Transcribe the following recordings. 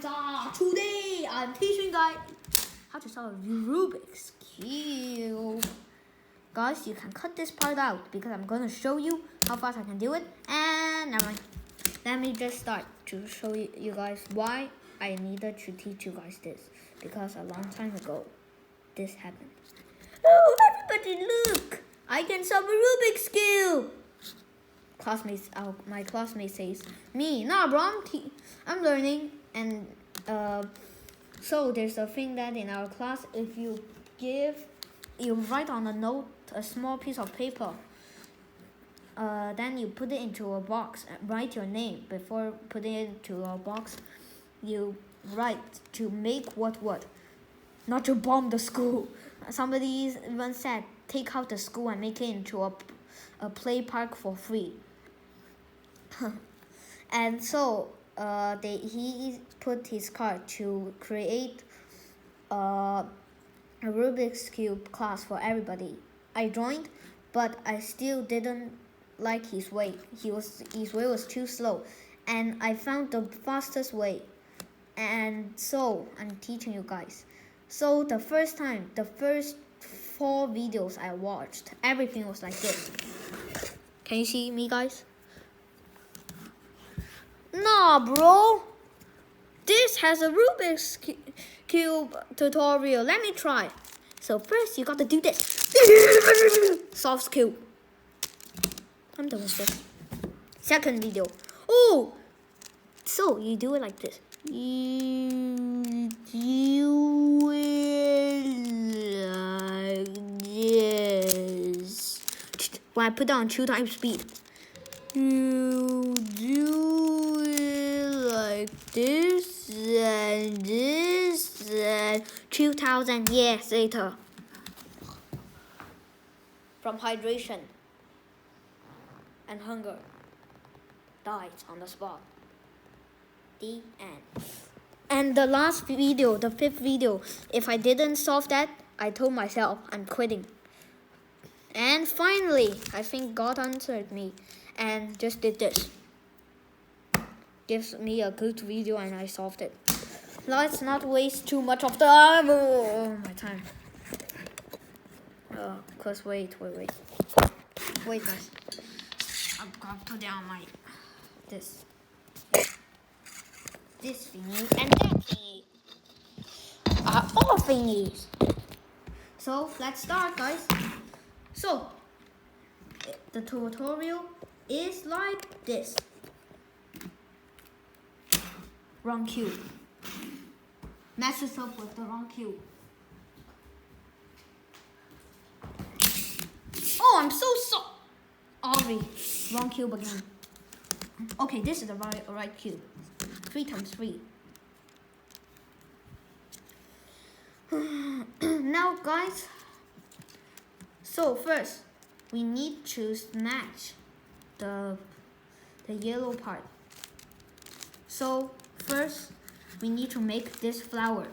guys, today I'm teaching you guys how to solve a Rubik's Cube. Guys, you can cut this part out because I'm going to show you how fast I can do it. And never mind. Let me just start to show you guys why I needed to teach you guys this. Because a long time ago, this happened. Oh, everybody look! I can solve a Rubik's Cube! My classmate says, me, nah bro, I'm learning. And so there's a thing that in our class, if you write on a note, a small piece of paper, then you put it into a box, write your name. Before putting it into a box, you write to make what, not to bomb the school. Somebody once said, take out the school and make it into a play park for free. And so he put his card to create a Rubik's Cube class for everybody. I joined, but I still didn't like his way. His way was too slow, and I found the fastest way. And so I'm teaching you guys. So the first 4 videos I watched, everything was like this. Can you see me, guys? Nah, bro. This has a Rubik's Cube tutorial. Let me try. So first, you got to do this. Solve cube. I'm done with this. Second video. Oh, so you do it like this. You do it like this. When I put down 2 times speed. You do it like this and this and 2,000 years later. From hydration and hunger, died on the spot. The end. And the last video, the 5th video, if I didn't solve that, I told myself I'm quitting. And finally, I think God answered me and just did this. Gives me a good video and I solved it. Let's not waste too much of my time. Cause wait, guys. I'm gonna put down this thingy and that thingy are all thingies. So let's start, guys. So the tutorial is like this. Wrong cube. Messes up with the wrong cube. Oh, I'm so sorry. Wrong cube again. Okay, this is the right cube. 3 times 3. Now, guys. So first, we need to snatch the yellow part. So first, we need to make this flower.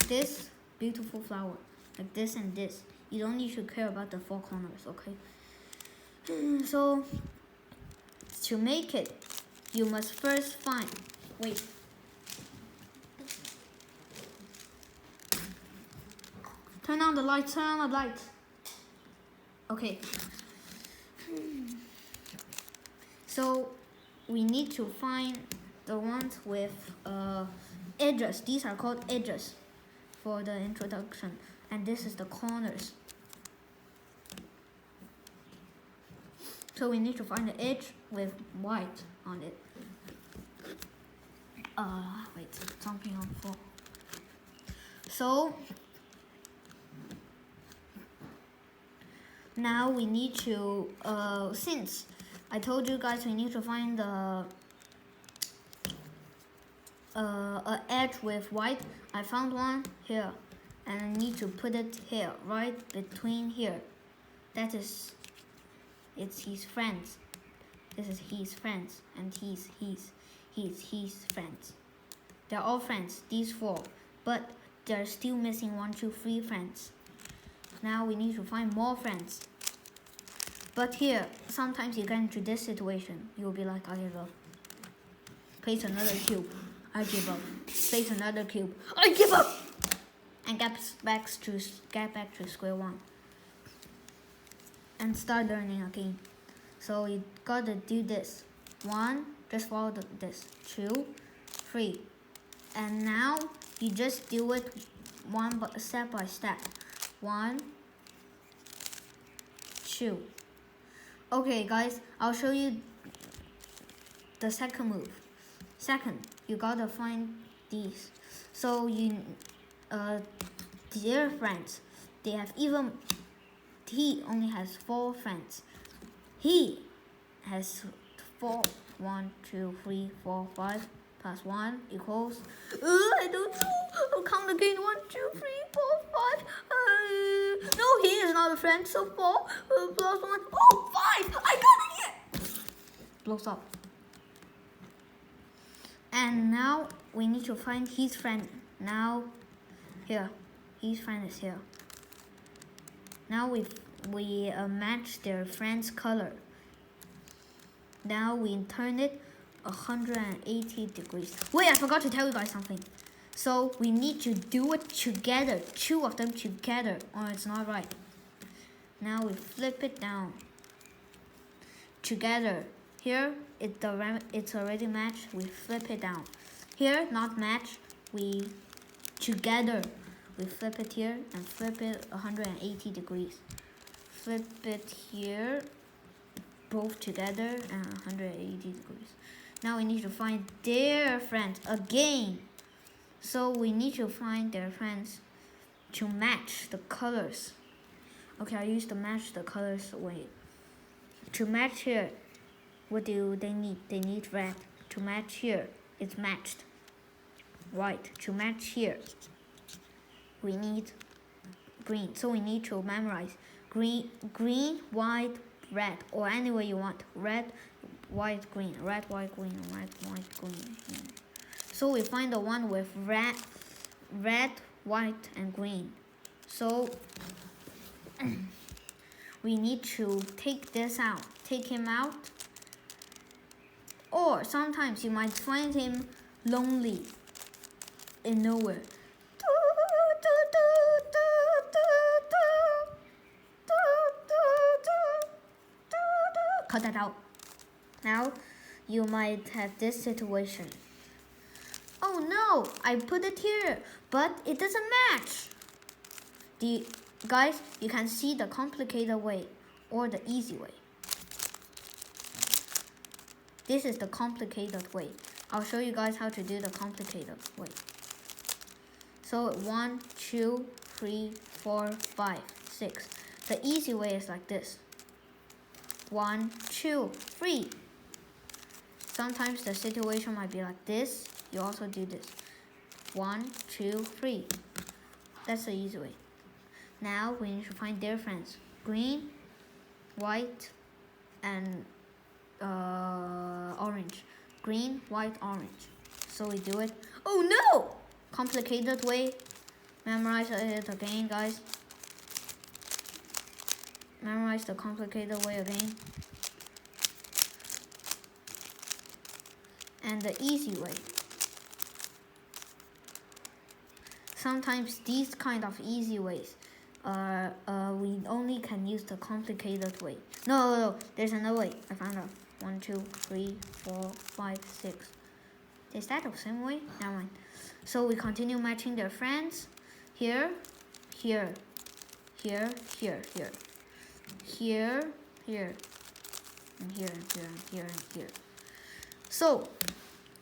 This beautiful flower, like this and this. You don't need to care about the 4 corners, okay? So to make it, you must first find. Wait. Turn on the lights. Okay. So we need to find the ones with edges. These are called edges for the introduction. And this is the corners. So we need to find the edge with white on it. Wait, something on 4. So now we need to, since I told you guys we need to find the edge with white, I found one here, and I need to put it here, right between here. It's his friends. This is his friends, and he's his friends. They're all friends, these 4, but they're still missing 1, 2, 3 friends. Now we need to find more friends. But here, sometimes you get into this situation. You'll be like, I give up. Place another cube. I give up. Place another cube. I give up. And get back to square one. And start learning again. So you gotta do this. 1, just follow this. 2, 3. And now you just do it step by step. 1, 2. Okay guys, I'll show you the second move. Second, you gotta find these. So dear friends, they have even, he only has 4 friends. He has 4, 1, 2, 3, 4, 5 plus 1 equals, I don't know, I'll count again, 1, 2, 3, 4, 5, no, he is not a friend, so 4 plus 1, oh, 5, I got it here, blows up. And now we need to find his friend. Now, here, his friend is here. Now we match their friend's color. Now we turn it 180 degrees. Wait, I forgot to tell you guys something. So we need to do it together, 2 of them together, or it's not right. Now we flip it down. Together. Here, it's already matched. We flip it down. Here, not matched. We together. We flip it here and flip it 180 degrees. Flip it here, both together and 180 degrees. Now we need to find their friends again. So we need to find their friends to match the colors. Okay, I used to match the colors. Wait. To match here, what do they need? They need red. To match here, it's matched. White. To match here, we need green. So we need to memorize green, white, red, or any way you want. Red, white, green. Red, white, green. Red, white, green. So we find the one with red, white, and green. So we need to take this out. Take him out. Or sometimes you might find him lonely in nowhere. Cut that out. Now you might have this situation. Oh no, I put it here, but it doesn't match. Guys, you can see the complicated way or the easy way. This is the complicated way. I'll show you guys how to do the complicated way. So 1, 2, 3, 4, 5, 6. The easy way is like this. 1, 2, 3. Sometimes the situation might be like this. You also do this. 1, 2, 3. That's the easy way. Now we need to find their friends. Green, white, and orange. Green, white, orange. So we do it. Oh no! Complicated way. Memorize it again, guys. Memorize the complicated way again. And the easy way. Sometimes these kind of easy ways we only can use the complicated way. No, there's another way. I found out. 1, 2, 3, 4, 5, 6. Is that the same way? Never mind. So we continue matching their friends. Here, here, here, here, here, here, here, and here, and here, and here, and here. So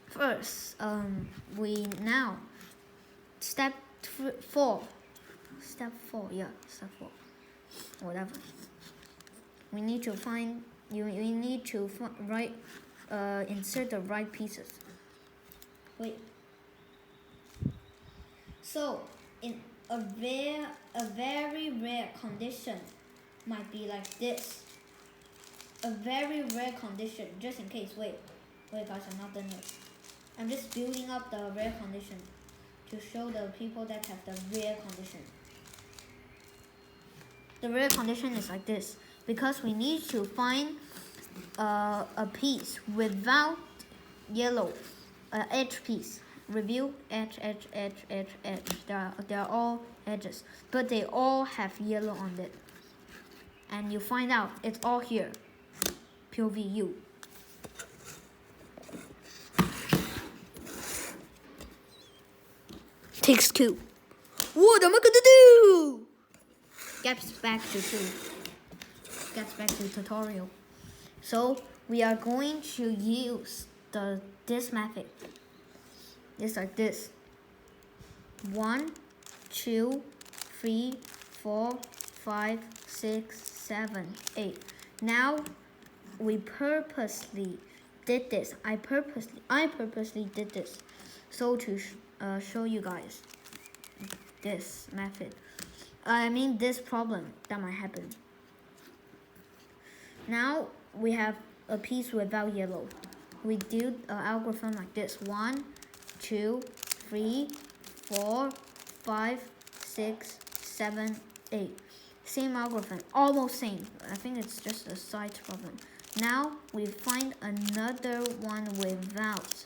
first, we now step 4. Step 4, yeah, step 4. Whatever. We need to find. You need to insert the right pieces. Wait. So in a very rare condition might be like this. A very rare condition, just in case. Wait guys, I'm not done yet. I'm just building up the rare condition to show the people that have the rare condition. The rare condition is like this. because we need to find a piece without yellow, edge piece. Review edge, edge, edge, edge, edge. They're all edges, but they all have yellow on it. And you find out it's all here. POVU. Takes 2. What am I gonna do? Gets back to tutorial. So we are going to use this method. It's like this. 1, 2, 3, 4, 5, 6, 7, 8. Now we purposely did this. I purposely did this so to show you guys this method. I mean this problem that might happen. Now we have a piece without yellow. We do an algorithm like this. 1, 2, 3, 4, 5, 6, 7, 8. Same algorithm, almost same. I think it's just a size problem. Now we find another one without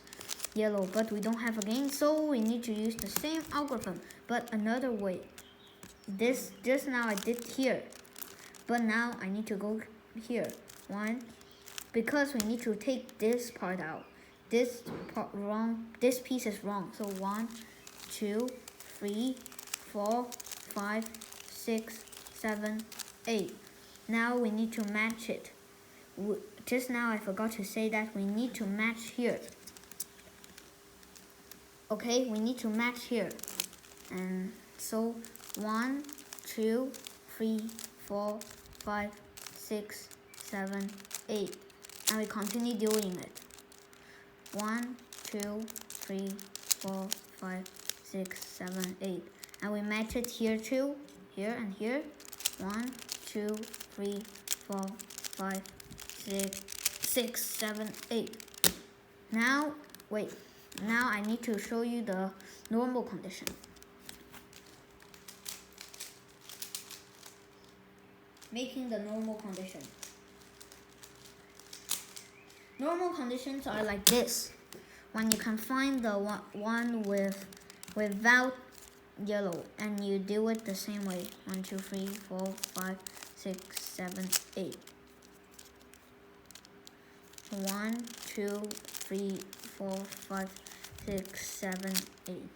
yellow, but we don't have again, so we need to use the same algorithm, but another way. This just now I did here, but now I need to go here. 1, because we need to take this part out. This part wrong. This piece is wrong. So 1, 2, 3, 4, 5, 6, 7, 8. Now we need to match it. Just now I forgot to say that we need to match here. Okay, we need to match here. And so 1, 2, 3, 4, 5, 6, 7, 8. And we continue doing it. 1, 2, 3, 4, 5, 6, 7, 8. And we match it here too. Here and here. 1, 2, 3, 4, 5, 6, 7, 8. Now, wait. Now I need to show you the normal condition. Making the normal condition. Normal conditions are like this. When you can find the one without yellow, and you do it the same way. 1, 2, 3, 4, 5, 6, 7, 8. 1, 2, 3, 4, 5, 6, 7, 8.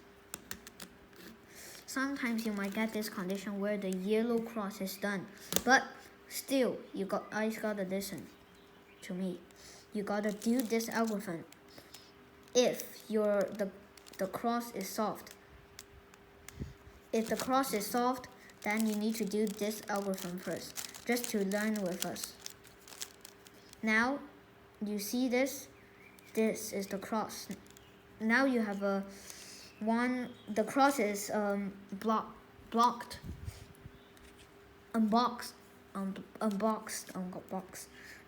Sometimes you might get this condition where the yellow cross is done, but still, you guys gotta listen to me. You gotta do this algorithm if the cross is solved. If the cross is solved, then you need to do this algorithm first, just to learn with us. Now, you see this? This is the cross. Now you have the cross is blocked, unboxed.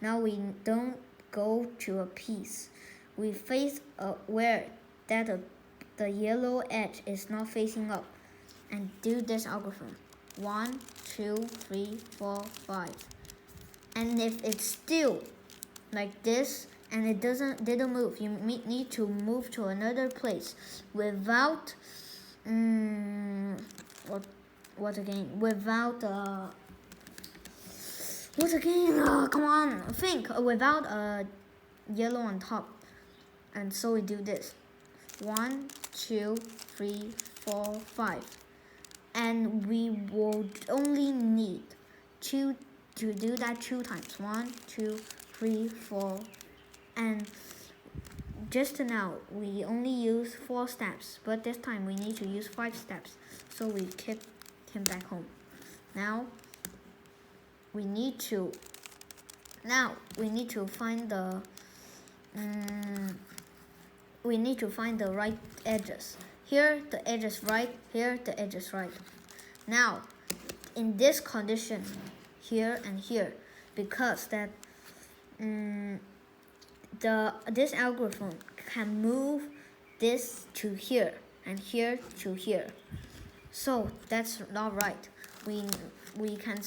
Now we don't go to a piece. We face where the yellow edge is not facing up, and do this algorithm. 1, 2, 3, 4, 5. And if it's still like this and it didn't move, you need to move to another place without what again? Without what again? Come on, think. Without yellow on top. And so we do this. 1, 2, 3, 4, 5. And we will only need to do that 2 times. 1, 2, 3, 4. And just now, we only use 4 steps. But this time, we need to use 5 steps. So we kick him back home. Now, we need to find the right edges. Here the edge is right, here the edge is right. Now, in this condition, here and here, because that this algorithm can move this to here and here to here. So that's not right. We can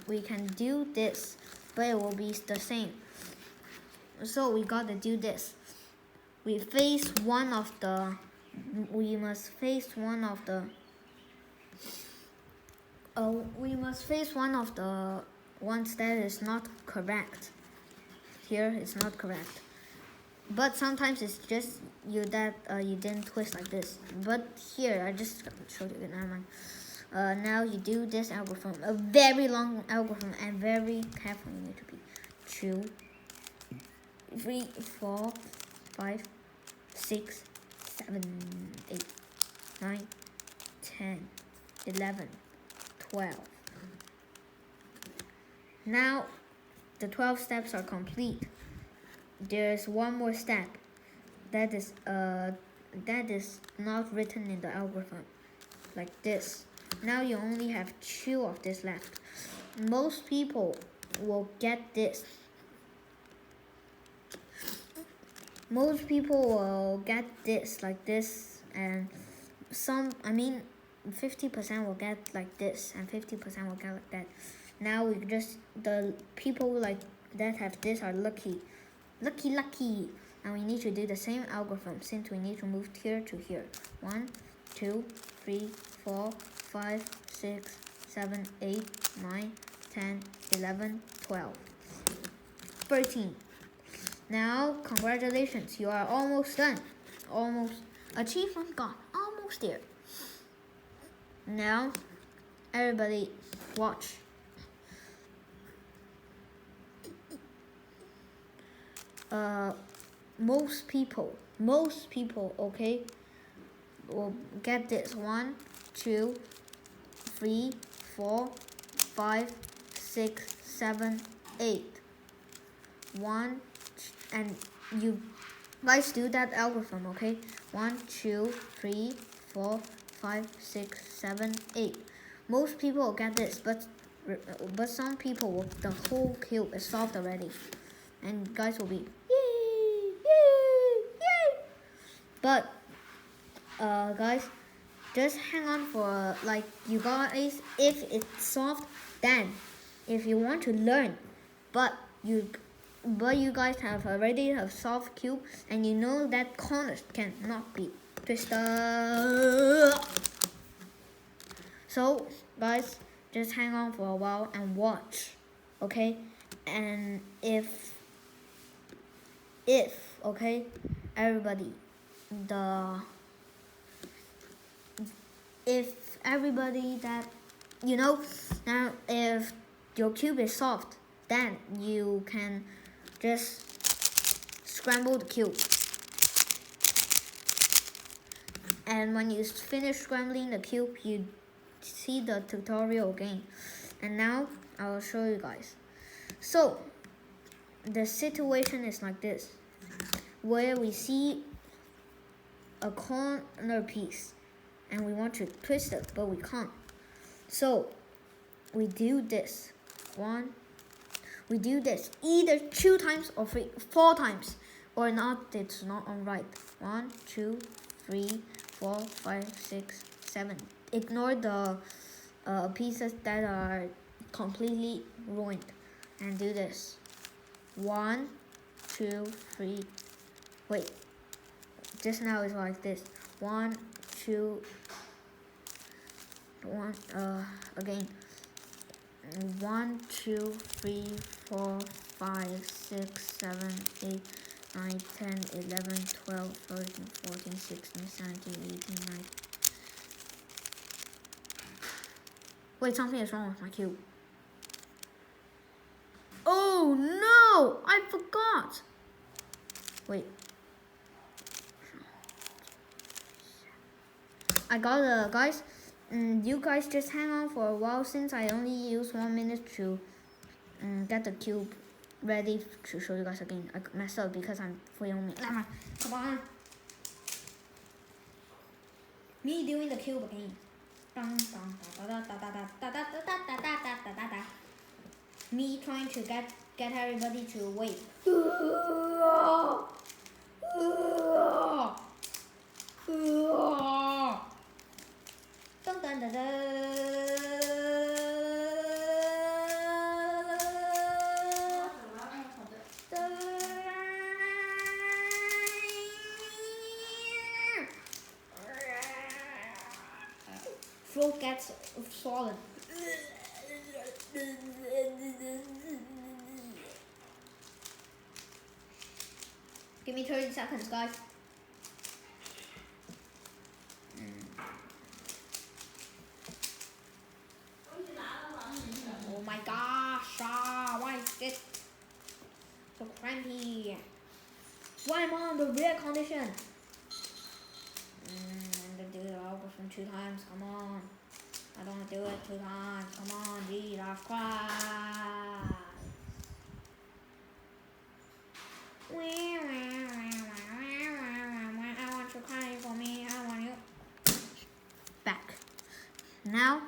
we can do this, but it will be the same. So we gotta do this. We must face one of the ones that is not correct. Here it's not correct. But sometimes it's just you that you didn't twist like this. But here I just showed you. Never mind. Now you do this algorithm, a very long algorithm, and very careful you need to be. 2, 3, 4, 5, 6, 7, 8, 9, 10, 11, 12. Now the 12 steps are complete. There's one more step that is not written in the algorithm, like this. Now you only have 2 of this left. Most people will get this. Most people will get this like this, and 50% will get like this, and 50% will get like that. Now the people like that have this are lucky. And we need to do the same algorithm since we need to move here to here. 1, 2, 3, 4, 5, 6, 7, 8, 9, 10, 11, 12, 13. Now, congratulations, you are almost done. Almost. Achievement gone. Almost there. Now, everybody watch. Most people, okay, will get this. 1, 2, 3, 4, 5, 6, 7, 8. 1, and you guys do that algorithm, okay? 1, 2, 3, 4, 5, 6, 7, 8. Most people will get this, but some people will, the whole cube is solved already, and guys will be yay, yay, yay. But guys, just hang on for like you guys. If it's solved, then if you want to learn, but you guys have already have solved cube, and you know that corners cannot be twisted. So guys, just hang on for a while and watch, okay? And if okay, everybody, if everybody that you know now, if your cube is solved, then you can just scramble the cube. And when you finish scrambling the cube, you see the tutorial again. And now I will show you guys. So the situation is like this, where we see a corner piece and we want to twist it, but we can't. So we do this. We do this either 2 times or 4 times, or not. It's not on right. 1, 2, 3, 4, 5, 6, 7. Ignore the pieces that are completely ruined, and do this. 1, 2, 3. Wait. Just now is like this. 1, 2. 1. Again. 1, 2, 3, 4, 5, 6, 7, 8, 9, 10, 11, 12, 13, 14, 16, 17, 18, 19. Wait, something is wrong with my cube. Oh no! I forgot! Wait. I got it, guys. You guys just hang on for a while, since I only used 1 minute to get the cube ready to show you guys again. I messed up because I'm filming. Come on. Me doing the cube again. Me trying to get everybody to wait. Dun, dun, dun, dun. throat gets swollen. Give me 30 seconds, guys. Oh my gosh, why is it so crampy? Why am I on the rare condition? I'm gonna do the algorithm 2 times, come on. I don't want to do it 2 times, come on, Jesus Christ. I want you crying for me, I want you. Back. Now,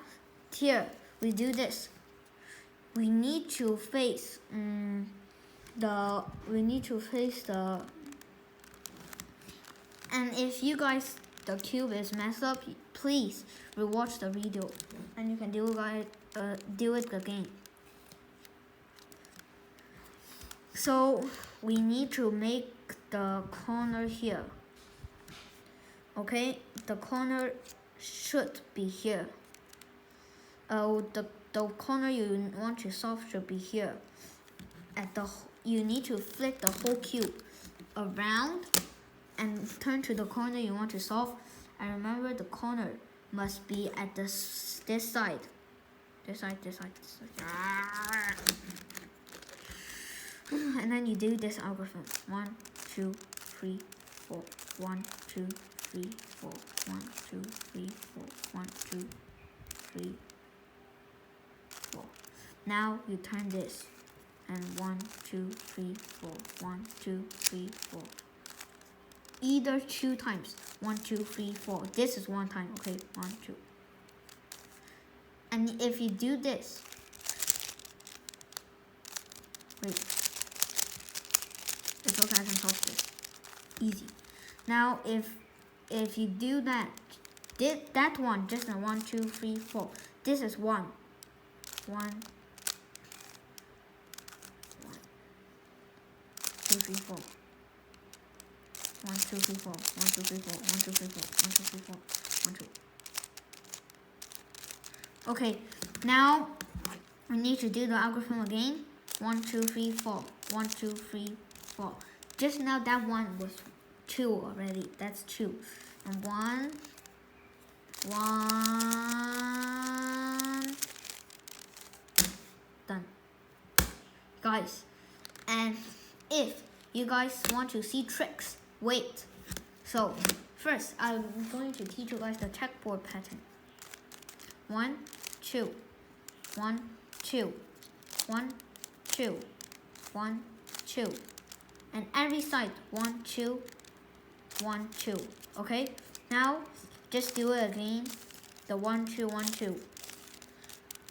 here, we do this. We need to face the, and if you guys, the cube is messed up, please rewatch the video and you can do it again. So we need to make the corner here. Okay, the corner should be here. The corner you want to solve should be here. You need to flip the whole cube around and turn to the corner you want to solve. And remember, the corner must be at this side. This side. And then you do this algorithm. 1, 2, 3, 4. 1, 2, 3, 4. 1, 2, 3, 4. 1, 2, 3, 4. Now you turn this. And 1, 2, 3, 4. 1, 2, 3, 4. Either 2 times. 1, 2, 3, 4. This is 1 time. Okay, 1, 2. And if you do this, wait. It's okay, I can solve this. Easy. Now, if you do that, that one, just a 1, 2, 3, 4. This is 1. 1, 2, 3, 4. 1, 2, 3, 4. 1, 2, 3, 4. 1, 2, 3, 4. 1, 2, 3, 4. 1, 2. Okay, now we need to do the algorithm again. 1, 2, 3, 4. 1, 2, 3, 4. Just now that one was 2 already. That's 2. And 1. Done. Guys, and if you guys want to see tricks, wait. So first, I'm going to teach you guys the checkboard pattern. 1, 2, 1, 2, 1, 2, 1, 2, and every side 1, 2, 1, 2. Okay. Now just do it again. The 1, 2, 1, 2,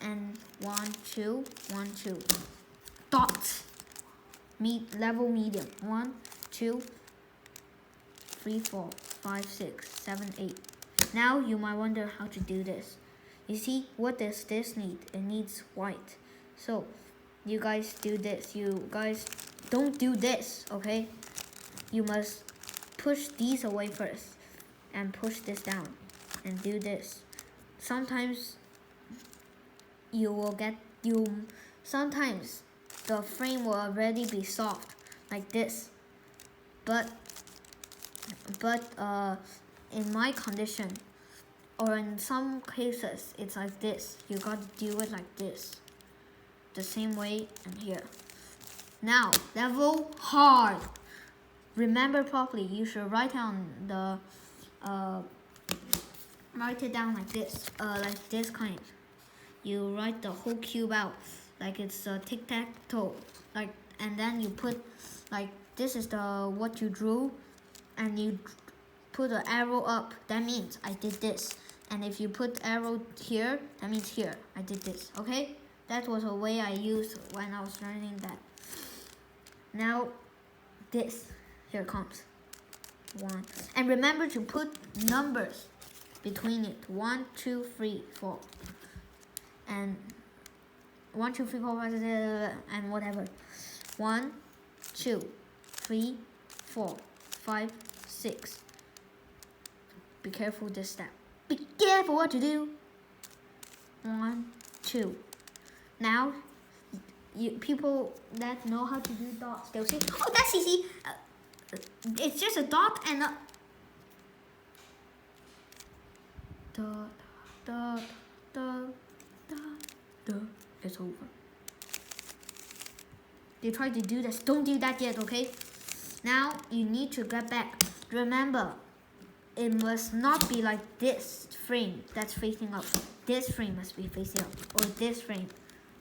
and 1, 2, 1, 2. Dots. Level medium. 1, 2, 3, 4, 5, 6, 7, 8. Now you might wonder how to do this. You see, what does this need? It needs white. So you guys do this. You guys don't do this, okay? You must push these away first and push this down and do this. Sometimes sometimes the frame will already be soft like this. But in my condition, or in some cases, it's like this. You got to do it like this. The same way and here. Now, level hard. Remember properly. You should write down write it down like this kind. You write the whole cube out like it's a tic-tac-toe. And then you put this is what you drew, and you put an arrow up. That means I did this. And if you put arrow here, that means here I did this. Okay, that was a way I used when I was learning that. Now this here comes 1, and remember to put numbers between it. 1, 2, 3, 4, and 1, 2, 3, 4, 5, 6, and whatever. 1, 2, 3, 4, 5, 6. Be careful this step. Be careful what you do. 1, 2. Now, people that know how to do dots, they'll say, oh, that's easy. It's just a dot and a dot, dot, dot, dot, dot. It's over. You try to do this. Don't do that yet, okay? Now, you need to get back. Remember, it must not be like this frame that's facing up. This frame must be facing up. Or this frame.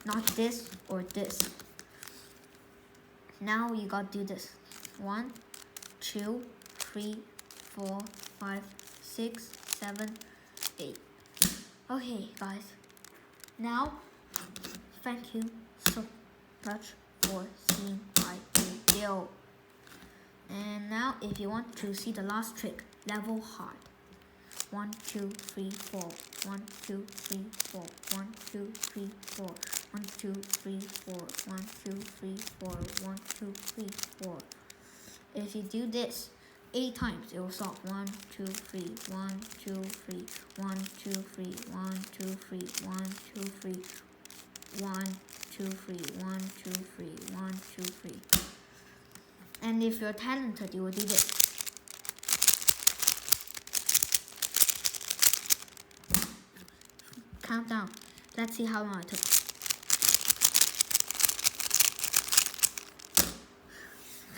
Not this or this. Now, you gotta do this. 1, 2, 3, 4, 5, 6, 7, 8. Okay, guys. Now, thank you so much for seeing my video. And now, if you want to see the last trick, level hard. 1, 2, 3, 4. 1, 2, 3, 4. 1, 2, 3, 4. 1, 2, 3, 4. 1, 2, 3, 4. 1, 2, 3, 4. If you do this 8 times, it will stop. 1, 2, 3. 1, 2, 3. 1, 2, 3. 1, 2, 3. 1, 2, 3. 1, 2, 3. 1, 2, 3. 1, 2, 3. And if you're talented, you will do this. Count down. Let's see how long it took.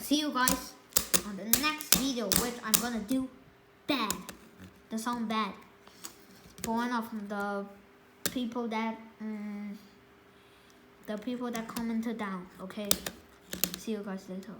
See you guys on the next video, which I'm gonna do Bad. The song Bad. For one of the people that commented down. Okay. See you guys later.